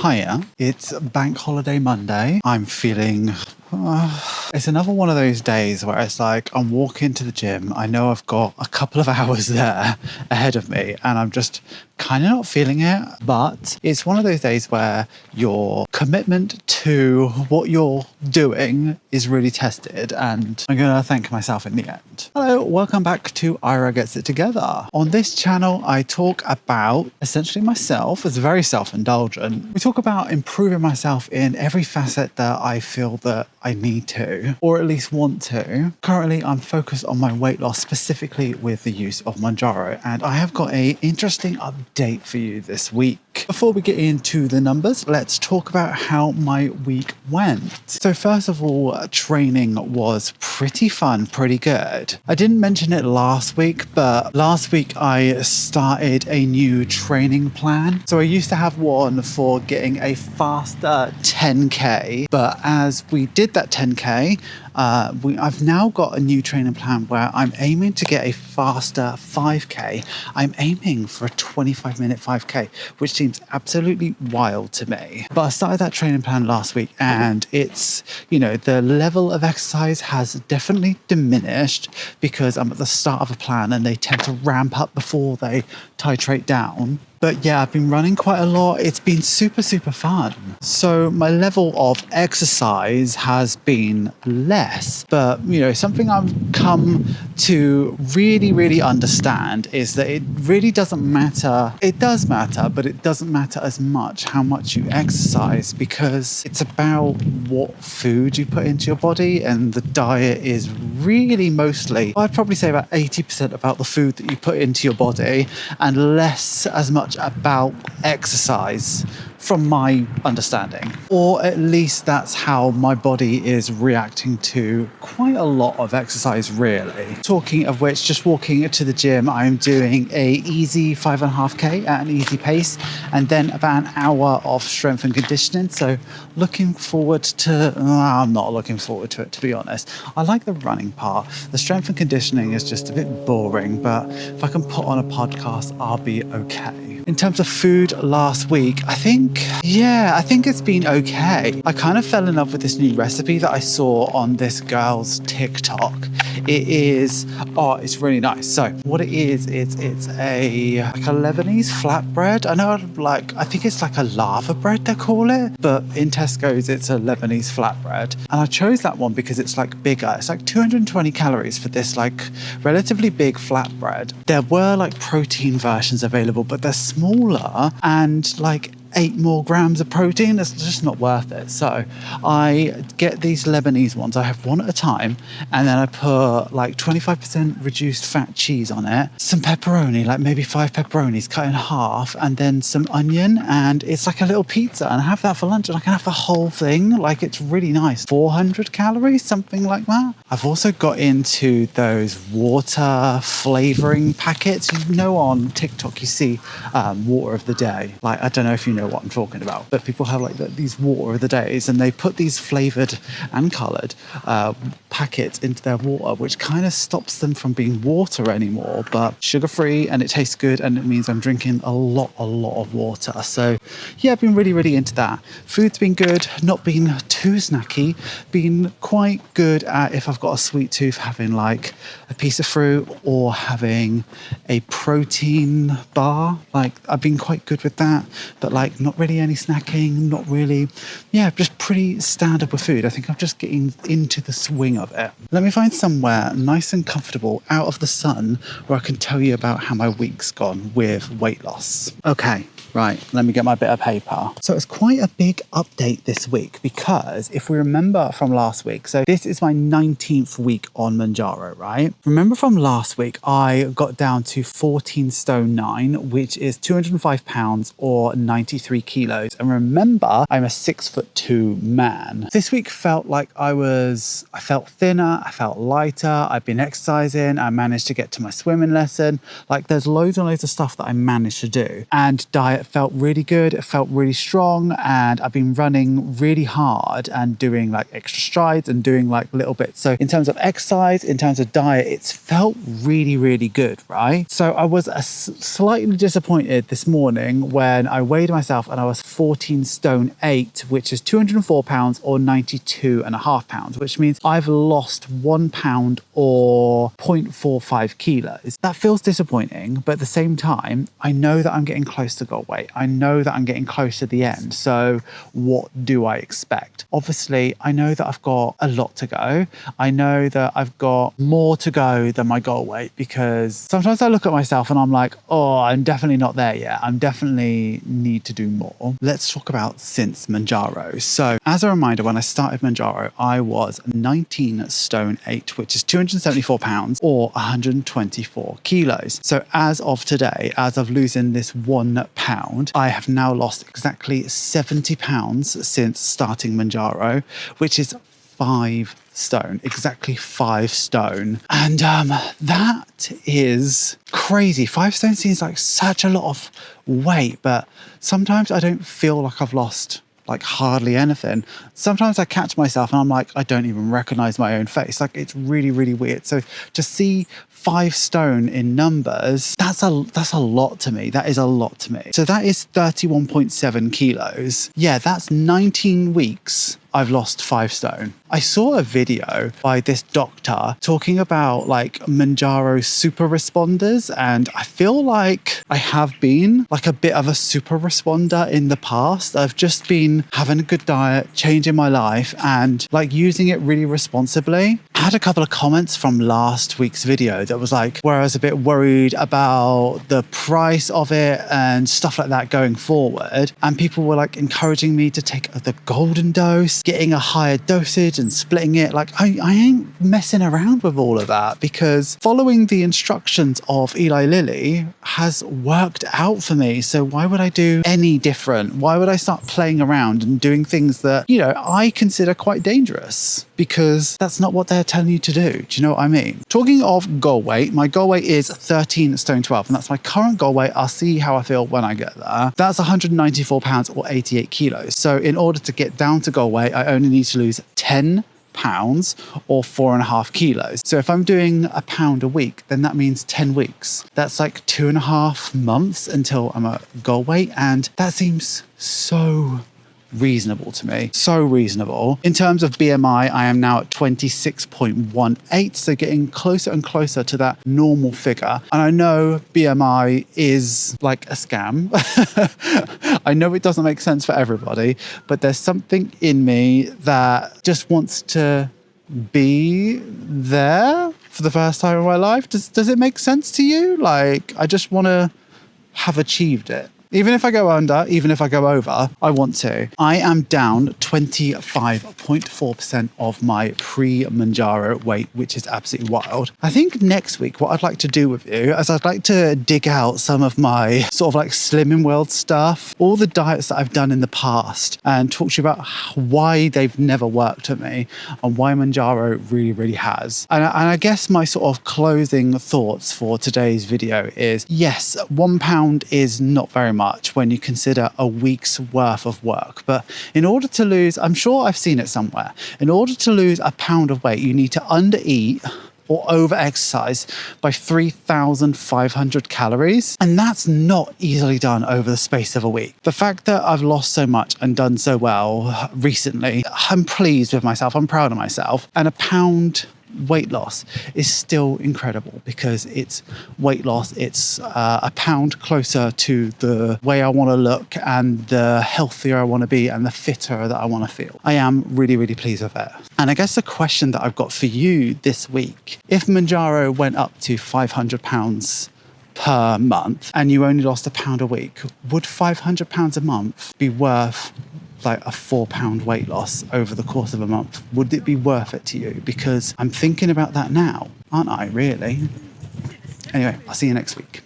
Hiya, it's Bank Holiday Monday. I'm feeling... it's another one of those days where it's like I'm walking to the gym. I know I've got a couple of hours there ahead of me and I'm just kind of not feeling it. But it's one of those days where your commitment to what you're doing is really tested, and I'm going to thank myself in the end. Hello, welcome back to Ira Gets It Together. On this channel, I talk about essentially myself. It's very self-indulgent. We talk about improving myself in every facet that I feel that I need to, or at least want to. Currently, I'm focused on my weight loss, specifically with the use of Mounjaro, and I have got an interesting update for you this week. Before we get into the numbers, let's talk about how my week went. So first of all, training was pretty fun, pretty good. I didn't mention it last week, but last week I started a new training plan. So I used to have one for getting a faster 10K, but as we did that 10K, I've now got a new training plan where I'm aiming to get a faster 5K. I'm aiming for a 25-minute 5K, which seems absolutely wild to me. But I started that training plan last week, and it's, the level of exercise has definitely diminished because I'm at the start of a plan and they tend to ramp up before they titrate down. But yeah, I've been running quite a lot. It's been super, super fun. So my level of exercise has been less. But, something I've come to really, really understand is that it really doesn't matter. It does matter, but it doesn't matter as much how much you exercise, because it's about what food you put into your body. And the diet is really mostly, I'd probably say about 80% about the food that you put into your body and less as much about exercise, from my understanding. Or at least that's how my body is reacting to quite a lot of exercise, really. Talking of which, just walking to the gym, I'm doing a easy 5.5K at an easy pace, and then about an hour of strength and conditioning. So looking forward to, I'm not looking forward to it, to be honest. I like the running part. The strength and conditioning is just a bit boring, but if I can put on a podcast, I'll be okay. In terms of food last week, I think it's been okay. I kind of fell in love with this new recipe that I saw on this girl's TikTok. It's really nice. So what it is, it's a Lebanese flatbread. I think it's like a lava bread they call it, but in Tesco's it's a Lebanese flatbread. And I chose that one because it's like bigger. It's like 220 calories for this like relatively big flatbread. There were like protein versions available, but they're smaller and like 8 more grams of protein. It's just not worth it. So I get these Lebanese ones. I have one at a time, and then I put like 25% reduced fat cheese on it, some pepperoni, like maybe 5 pepperonis cut in half, and then some onion, and it's like a little pizza. And I have that for lunch, and I can have the whole thing. Like, it's really nice. 400 calories, something like that. I've also got into those water flavoring packets. On TikTok you see water of the day. Like, I don't know if you know what I'm talking about, but people have like these water of the days, and they put these flavored and colored packets into their water, which kind of stops them from being water anymore, but sugar free, and it tastes good, and it means I'm drinking a lot of water. So yeah, I've been really, really into that. Food's been good, not been too snacky, been quite good at, if I've got a sweet tooth, having like a piece of fruit or having a protein bar. Like, I've been quite good with that, but like not really any snacking, not really, just pretty standard with food. I think I'm just getting into the swing of it. Let me find somewhere nice and comfortable out of the sun where I can tell you about how my week's gone with weight loss. Okay. Right, let me get my bit of paper. So it's quite a big update this week, because if we remember from last week, so this is my 19th week on Mounjaro, right? Remember from last week, I got down to 14 stone 9, which is 205 pounds or 93 kilos. And remember, I'm a 6'2" man. This week felt like I felt thinner, I felt lighter, I've been exercising, I managed to get to my swimming lesson. Like, there's loads and loads of stuff that I managed to do. And diet it felt really good. It felt really strong, and I've been running really hard and doing like extra strides and doing like little bits. So in terms of exercise, in terms of diet, it's felt really, really good, right? So I was slightly disappointed this morning when I weighed myself and I was 14 stone 8, which is 204 pounds or 92.5 pounds, which means I've lost 1 pound or 0.45 kilos. That feels disappointing, but at the same time, I know that I'm getting close to goal weight. I know that I'm getting close to the end. So what do I expect? Obviously, I know that I've got a lot to go. I know that I've got more to go than my goal weight, because sometimes I look at myself and I'm like, oh, I'm definitely not there yet. I'm definitely need to do more. Let's talk about since Mounjaro. So as a reminder, when I started Mounjaro, I was 19 stone 8, which is 274 pounds or 124 kilos. So as of today, as of losing this 1 pound, I have now lost exactly 70 pounds since starting Mounjaro, which is 5 stone, exactly 5 stone. And that is crazy. 5 stone seems like such a lot of weight, but sometimes I don't feel like I've lost like hardly anything. Sometimes I catch myself and I'm like, I don't even recognize my own face. Like, it's really, really weird. So to see 5 stone in numbers, that's a lot to me. That is a lot to me. So that is 31.7 kilos. Yeah, that's 19 weeks I've lost 5 stone. I saw a video by this doctor talking about like Mounjaro super responders, and I feel like I have been like a bit of a super responder in the past. I've just been having a good diet, changing my life, and like using it really responsibly. I had a couple of comments from last week's video that was like where I was a bit worried about the price of it and stuff like that going forward, and people were like encouraging me to take the golden dose, getting a higher dosage and splitting it. Like, I ain't messing around with all of that, because following the instructions of Eli Lilly has worked out for me. So why would I do any different? Why would I start playing around and doing things that, you know, I consider quite dangerous? Because that's not what they're telling you to do. Do you know what I mean? Talking of goal weight, my goal weight is 13 stone 12, and that's my current goal weight. I'll see how I feel when I get there. That's 194 pounds or 88 kilos. So in order to get down to goal weight, I only need to lose 10 pounds or 4.5 kilos. So if I'm doing a pound a week, then that means 10 weeks. That's like 2.5 months until I'm at goal weight, and that seems so reasonable to me. So reasonable. In terms of BMI, I am now at 26.18, so getting closer and closer to that normal figure. And I know BMI is like a scam. I know it doesn't make sense for everybody, but there's something in me that just wants to be there for the first time in my life. Does it make sense to you? Like, I just want to have achieved it. Even if I go under, even if I go over, I want to. I am down 25.4% of my pre-Mounjaro weight, which is absolutely wild. I think next week, what I'd like to do with you is I'd like to dig out some of my sort of like Slimming World stuff, all the diets that I've done in the past, and talk to you about why they've never worked at me and why Mounjaro really, really has. And I guess my sort of closing thoughts for today's video is, yes, 1 pound is not very much when you consider a week's worth of work. But in order to lose, I'm sure I've seen it somewhere, in order to lose a pound of weight, you need to under-eat or over-exercise by 3,500 calories. And that's not easily done over the space of a week. The fact that I've lost so much and done so well recently, I'm pleased with myself. I'm proud of myself. And a pound weight loss is still incredible, because it's weight loss. It's a pound closer to the way I want to look and the healthier I want to be and the fitter that I want to feel. I am really, really pleased with it. And I guess the question that I've got for you this week, if Mounjaro went up to 500 pounds per month and you only lost a pound a week, would 500 pounds a month be worth like a 4 pound weight loss over the course of a month? Would it be worth it to you? Because I'm thinking about that now, aren't I, really? Anyway, I'll see you next week.